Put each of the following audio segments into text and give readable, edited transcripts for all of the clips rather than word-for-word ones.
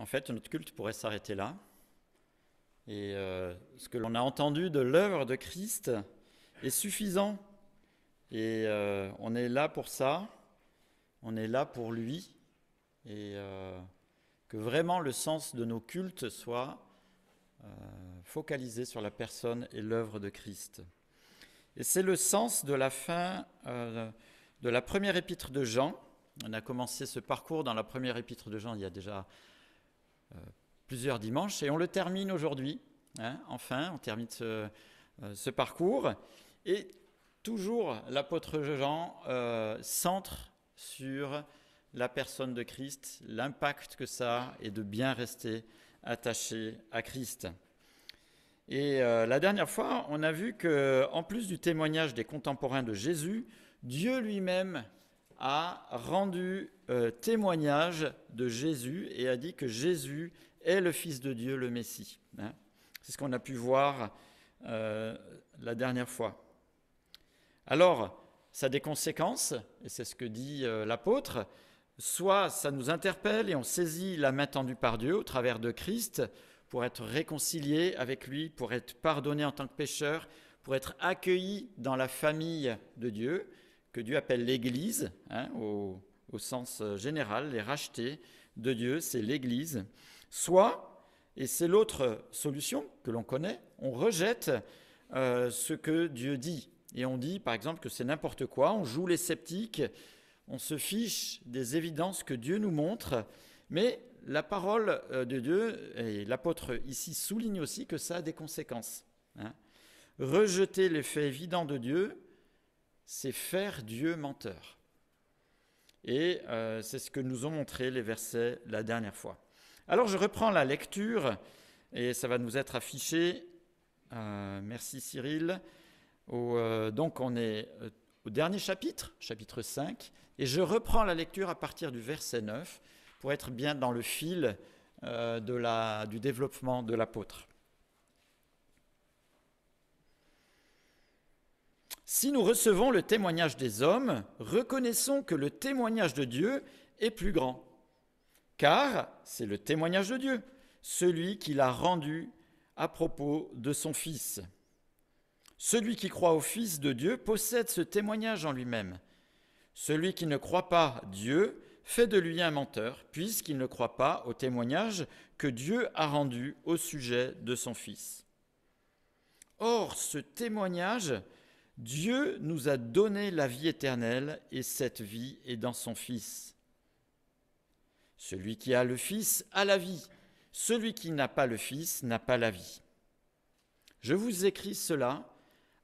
En fait, notre culte pourrait s'arrêter là. Et ce que l'on a entendu de l'œuvre de Christ est suffisant. Et on est là pour ça, on est là pour lui. Et que vraiment le sens de nos cultes soit focalisé sur la personne et l'œuvre de Christ. Et c'est le sens de la fin de la première épître de Jean. On a commencé ce parcours dans la première épître de Jean il y a déjà plusieurs dimanches et on le termine aujourd'hui. Enfin, on termine ce parcours. Et toujours l'apôtre Jean centre sur la personne de Christ, l'impact que ça a et de bien rester attaché à Christ. Et la dernière fois, on a vu qu'en plus du témoignage des contemporains de Jésus, Dieu lui-même a rendu témoignage de Jésus et a dit que Jésus est le Fils de Dieu, le Messie. C'est ce qu'on a pu voir la dernière fois. Alors, ça a des conséquences, et c'est ce que dit l'apôtre. Soit ça nous interpelle et on saisit la main tendue par Dieu au travers de Christ pour être réconcilié avec lui, pour être pardonné en tant que pécheur, pour être accueilli dans la famille de Dieu, que Dieu appelle l'Église, au sens général, les rachetés de Dieu, c'est l'Église. Soit, et c'est l'autre solution que l'on connaît, on rejette ce que Dieu dit. Et on dit, par exemple, que c'est n'importe quoi, on joue les sceptiques, on se fiche des évidences que Dieu nous montre, mais la parole de Dieu, et l'apôtre ici souligne aussi que ça a des conséquences. Rejeter les faits évidents de Dieu, c'est faire Dieu menteur. Et c'est ce que nous ont montré les versets la dernière fois. Alors je reprends la lecture, et ça va nous être affiché. Merci Cyril. Donc on est au dernier chapitre, chapitre 5, et je reprends la lecture à partir du verset 9 pour être bien dans le fil du développement de l'apôtre. Si nous recevons le témoignage des hommes, reconnaissons que le témoignage de Dieu est plus grand, car c'est le témoignage de Dieu, celui qu'il a rendu à propos de son Fils. Celui qui croit au Fils de Dieu possède ce témoignage en lui-même. Celui qui ne croit pas Dieu fait de lui un menteur, puisqu'il ne croit pas au témoignage que Dieu a rendu au sujet de son Fils. Or, ce témoignage, Dieu nous a donné la vie éternelle, et cette vie est dans son Fils. Celui qui a le Fils a la vie. Celui qui n'a pas le Fils n'a pas la vie. Je vous écris cela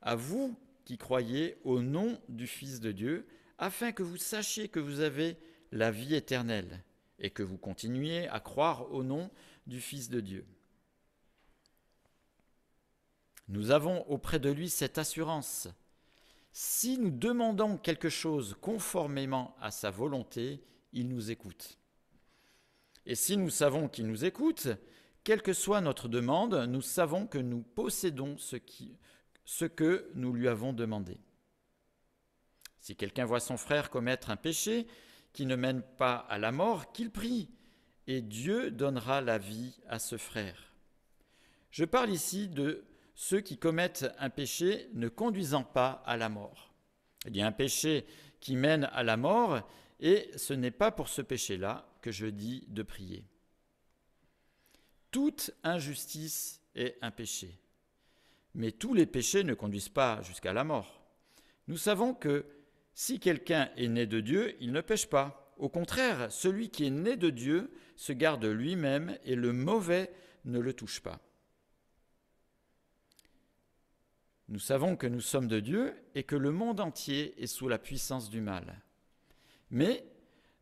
à vous qui croyez au nom du Fils de Dieu, afin que vous sachiez que vous avez la vie éternelle et que vous continuiez à croire au nom du Fils de Dieu. Nous avons auprès de lui cette assurance. Si nous demandons quelque chose conformément à sa volonté, il nous écoute. Et si nous savons qu'il nous écoute, quelle que soit notre demande, nous savons que nous possédons ce que nous lui avons demandé. Si quelqu'un voit son frère commettre un péché qui ne mène pas à la mort, qu'il prie, et Dieu donnera la vie à ce frère. Je parle ici de ceux qui commettent un péché ne conduisant pas à la mort. Il y a un péché qui mène à la mort, et ce n'est pas pour ce péché-là que je dis de prier. Toute injustice est un péché. Mais tous les péchés ne conduisent pas jusqu'à la mort. Nous savons que si quelqu'un est né de Dieu, il ne pêche pas. Au contraire, celui qui est né de Dieu se garde lui-même et le mauvais ne le touche pas. Nous savons que nous sommes de Dieu et que le monde entier est sous la puissance du mal. Mais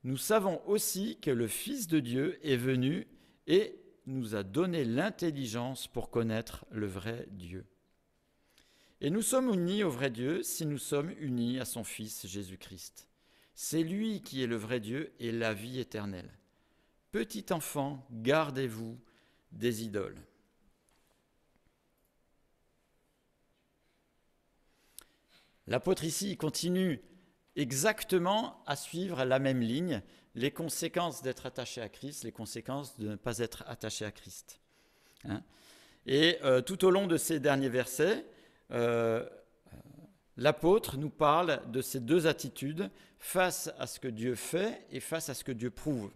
nous savons aussi que le Fils de Dieu est venu et nous a donné l'intelligence pour connaître le vrai Dieu. Et nous sommes unis au vrai Dieu si nous sommes unis à son Fils Jésus-Christ. C'est lui qui est le vrai Dieu et la vie éternelle. Petit enfant, gardez-vous des idoles. L'apôtre ici continue exactement à suivre la même ligne, les conséquences d'être attaché à Christ, les conséquences de ne pas être attaché à Christ. Hein. Et tout au long de ces derniers versets, l'apôtre nous parle de ces deux attitudes face à ce que Dieu fait et face à ce que Dieu prouve.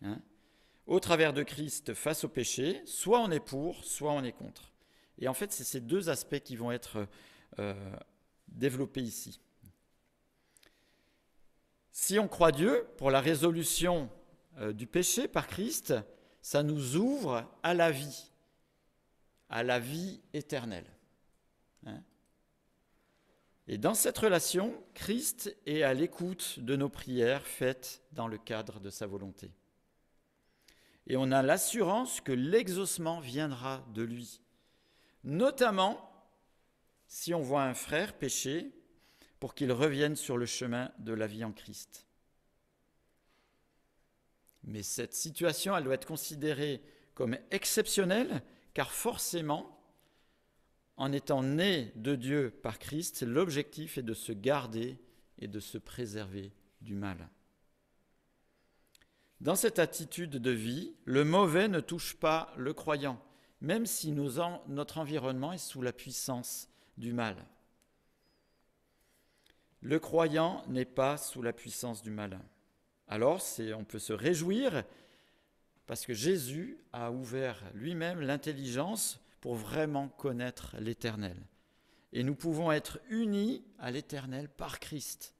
Hein. Au travers de Christ face au péché, soit on est pour, soit on est contre. Et en fait, c'est ces deux aspects qui vont être développés ici. Si on croit Dieu pour la résolution du péché par Christ, ça nous ouvre à la vie éternelle. Hein? Et dans cette relation, Christ est à l'écoute de nos prières faites dans le cadre de sa volonté. Et on a l'assurance que l'exaucement viendra de lui, notamment si on voit un frère pécher pour qu'il revienne sur le chemin de la vie en Christ. Mais cette situation, elle doit être considérée comme exceptionnelle, car forcément, en étant né de Dieu par Christ, l'objectif est de se garder et de se préserver du mal. Dans cette attitude de vie, le mauvais ne touche pas le croyant, même si notre environnement est sous la puissance du mal. Le croyant n'est pas sous la puissance du mal. Alors, on peut se réjouir parce que Jésus a ouvert lui-même l'intelligence pour vraiment connaître l'Éternel. Et nous pouvons être unis à l'Éternel par Christ.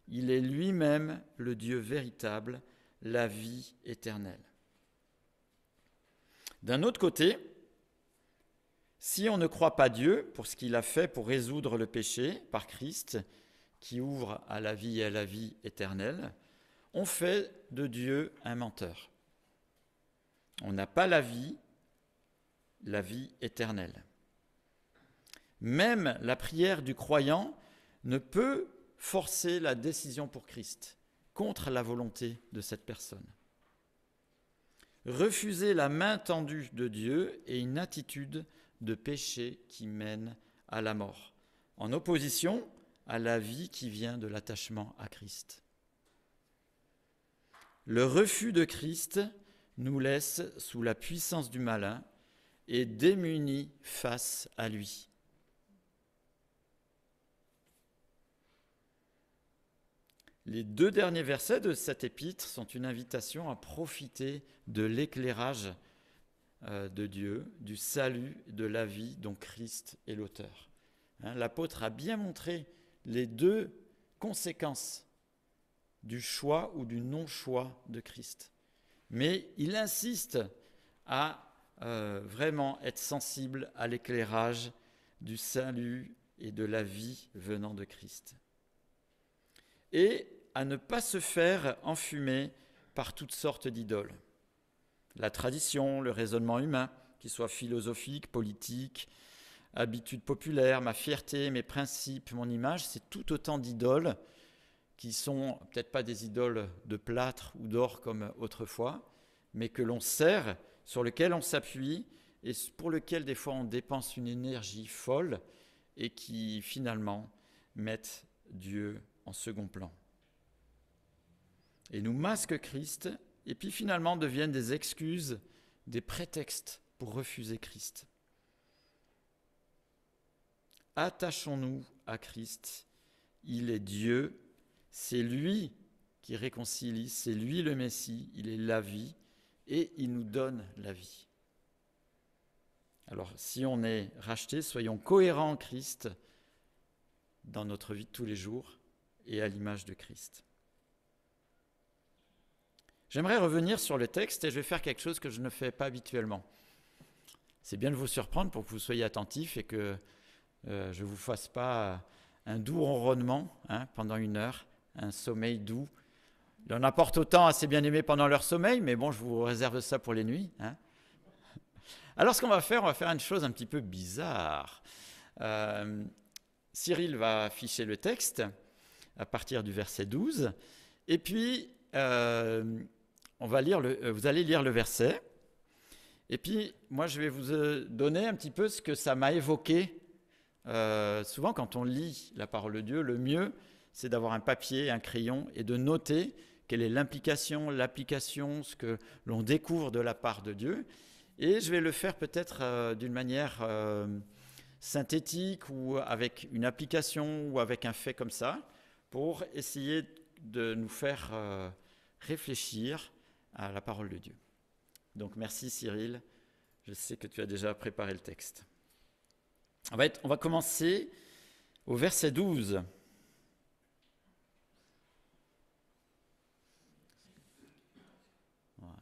Il est lui-même le Dieu véritable, la vie éternelle. D'un autre côté, si on ne croit pas Dieu pour ce qu'il a fait pour résoudre le péché par Christ, qui ouvre à la vie et à la vie éternelle, on fait de Dieu un menteur. On n'a pas la vie éternelle. Même la prière du croyant ne peut forcer la décision pour Christ, contre la volonté de cette personne. Refuser la main tendue de Dieu est une attitude de péché qui mène à la mort, en opposition à la vie qui vient de l'attachement à Christ. Le refus de Christ nous laisse sous la puissance du malin et démunis face à lui. Les deux derniers versets de cet épître sont une invitation à profiter de l'éclairage de Dieu, du salut, de la vie dont Christ est l'auteur. L'apôtre a bien montré les deux conséquences du choix ou du non-choix de Christ. Mais il insiste à vraiment être sensible à l'éclairage du salut et de la vie venant de Christ. Et à ne pas se faire enfumer par toutes sortes d'idoles. La tradition, le raisonnement humain, qu'il soit philosophique, politique, habitude populaire, ma fierté, mes principes, mon image, c'est tout autant d'idoles qui sont peut-être pas des idoles de plâtre ou d'or comme autrefois, mais que l'on sert, sur lesquelles on s'appuie et pour lesquelles des fois on dépense une énergie folle et qui finalement mettent Dieu en second plan. Et nous masquent Christ et puis finalement deviennent des excuses, des prétextes pour refuser Christ. Attachons-nous à Christ. Il est Dieu, c'est lui qui réconcilie, c'est lui le Messie, il est la vie et il nous donne la vie. Alors si on est racheté, soyons cohérents en Christ dans notre vie de tous les jours et à l'image de Christ. J'aimerais revenir sur le texte et je vais faire quelque chose que je ne fais pas habituellement. C'est bien de vous surprendre pour que vous soyez attentifs et que je ne vous fasse pas un doux ronronnement pendant 1 heure, un sommeil doux. Il en apporte autant à ses bien-aimés pendant leur sommeil, mais bon, je vous réserve ça pour les nuits. Alors ce qu'on va faire une chose un petit peu bizarre. Cyril va afficher le texte à partir du verset 12, et puis vous allez lire le verset, et puis moi je vais vous donner un petit peu ce que ça m'a évoqué. Souvent quand on lit la parole de Dieu, le mieux c'est d'avoir un papier, un crayon et de noter quelle est l'application, ce que l'on découvre de la part de Dieu. Et je vais le faire peut-être d'une manière synthétique ou avec une application ou avec un fait comme ça pour essayer de nous faire réfléchir à la parole de Dieu. Donc merci Cyril, je sais que tu as déjà préparé le texte. On va commencer au verset 12. Voilà.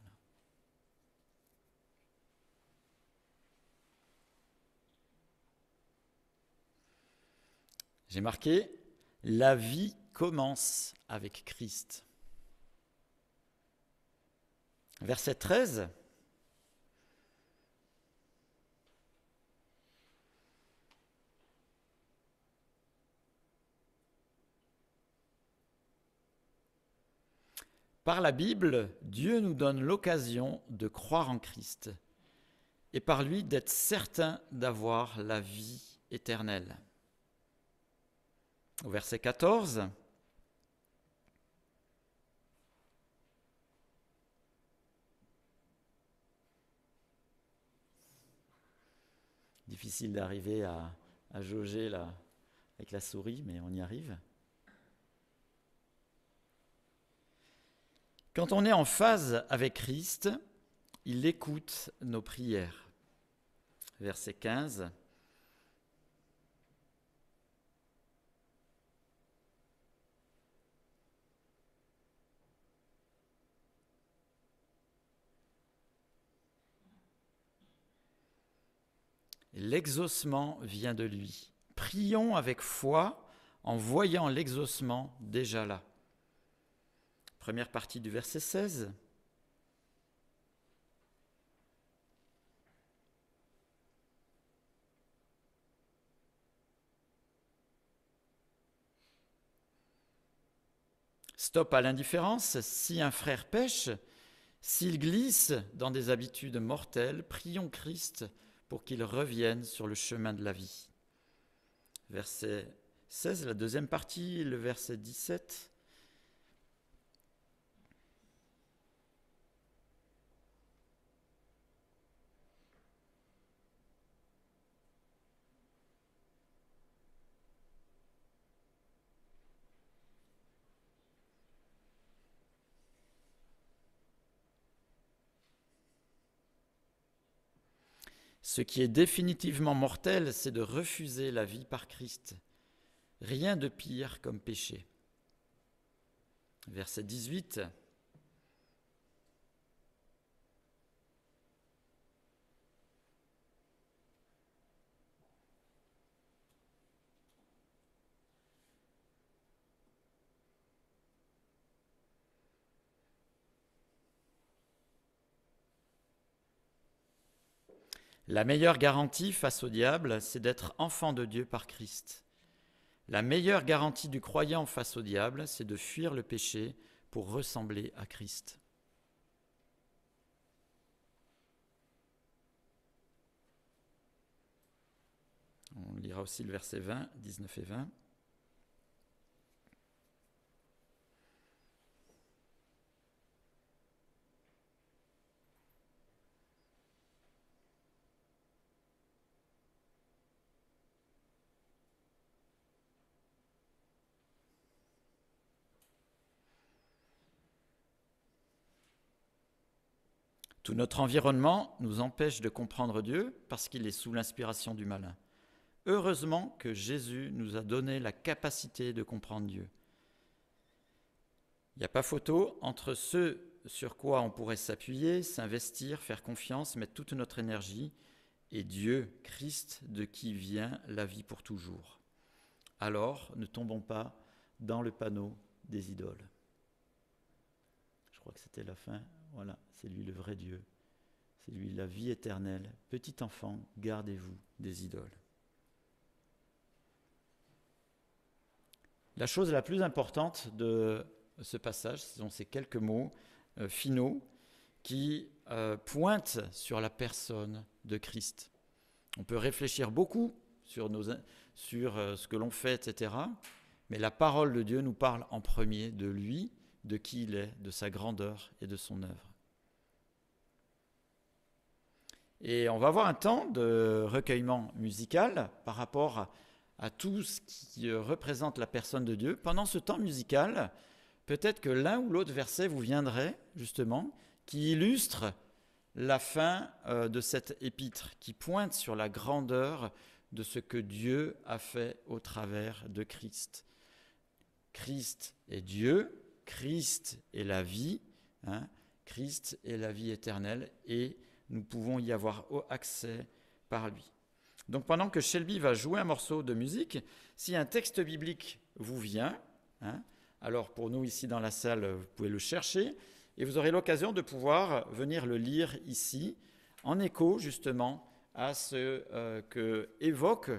J'ai marqué « La vie commence avec Christ ». Verset 13. Par la Bible, Dieu nous donne l'occasion de croire en Christ et par lui d'être certain d'avoir la vie éternelle. Au verset 14, difficile d'arriver à jauger là, avec la souris, mais on y arrive. Quand on est en phase avec Christ, il écoute nos prières. Verset 15. L'exaucement vient de lui. Prions avec foi en voyant l'exaucement déjà là. Première partie du verset 16. Stop à l'indifférence. Si un frère pêche, s'il glisse dans des habitudes mortelles, prions Christ pour qu'il revienne sur le chemin de la vie. Verset 16, la deuxième partie, le verset 17. Ce qui est définitivement mortel, c'est de refuser la vie par Christ. Rien de pire comme péché. Verset 18. La meilleure garantie face au diable, c'est d'être enfant de Dieu par Christ. La meilleure garantie du croyant face au diable, c'est de fuir le péché pour ressembler à Christ. On lira aussi le verset 20, 19 et 20. Tout notre environnement nous empêche de comprendre Dieu parce qu'il est sous l'inspiration du malin. Heureusement que Jésus nous a donné la capacité de comprendre Dieu. Il n'y a pas photo entre ce sur quoi on pourrait s'appuyer, s'investir, faire confiance, mettre toute notre énergie, et Dieu, Christ, de qui vient la vie pour toujours. Alors, ne tombons pas dans le panneau des idoles. Je crois que c'était la fin. Voilà, c'est lui le vrai Dieu. C'est lui la vie éternelle. Petit enfant, gardez-vous des idoles. La chose la plus importante de ce passage, ce sont ces quelques mots finaux qui pointent sur la personne de Christ. On peut réfléchir beaucoup sur ce que l'on fait, etc. Mais la parole de Dieu nous parle en premier de lui, de qui il est, de sa grandeur et de son œuvre. Et on va avoir un temps de recueillement musical par rapport à tout ce qui représente la personne de Dieu. Pendant ce temps musical, peut-être que l'un ou l'autre verset vous viendrait justement, qui illustre la fin de cette épître, qui pointe sur la grandeur de ce que Dieu a fait au travers de Christ. Christ est Dieu, Christ est la vie, Christ est la vie éternelle et nous pouvons y avoir accès par lui. Donc pendant que Shelby va jouer un morceau de musique, si un texte biblique vous vient, alors pour nous ici dans la salle, vous pouvez le chercher et vous aurez l'occasion de pouvoir venir le lire ici, en écho justement à ce que évoque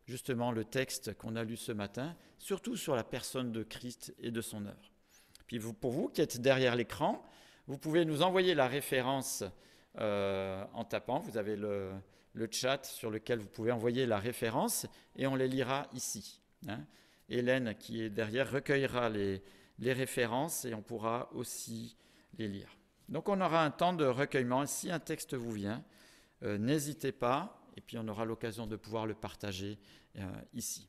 justement le texte qu'on a lu ce matin, surtout sur la personne de Christ et de son œuvre. Puis pour vous qui êtes derrière l'écran, vous pouvez nous envoyer la référence en tapant, vous avez le chat sur lequel vous pouvez envoyer la référence et on les lira ici. Hélène qui est derrière recueillera les références et on pourra aussi les lire. Donc on aura un temps de recueillement. Si un texte vous vient, n'hésitez pas et puis on aura l'occasion de pouvoir le partager ici.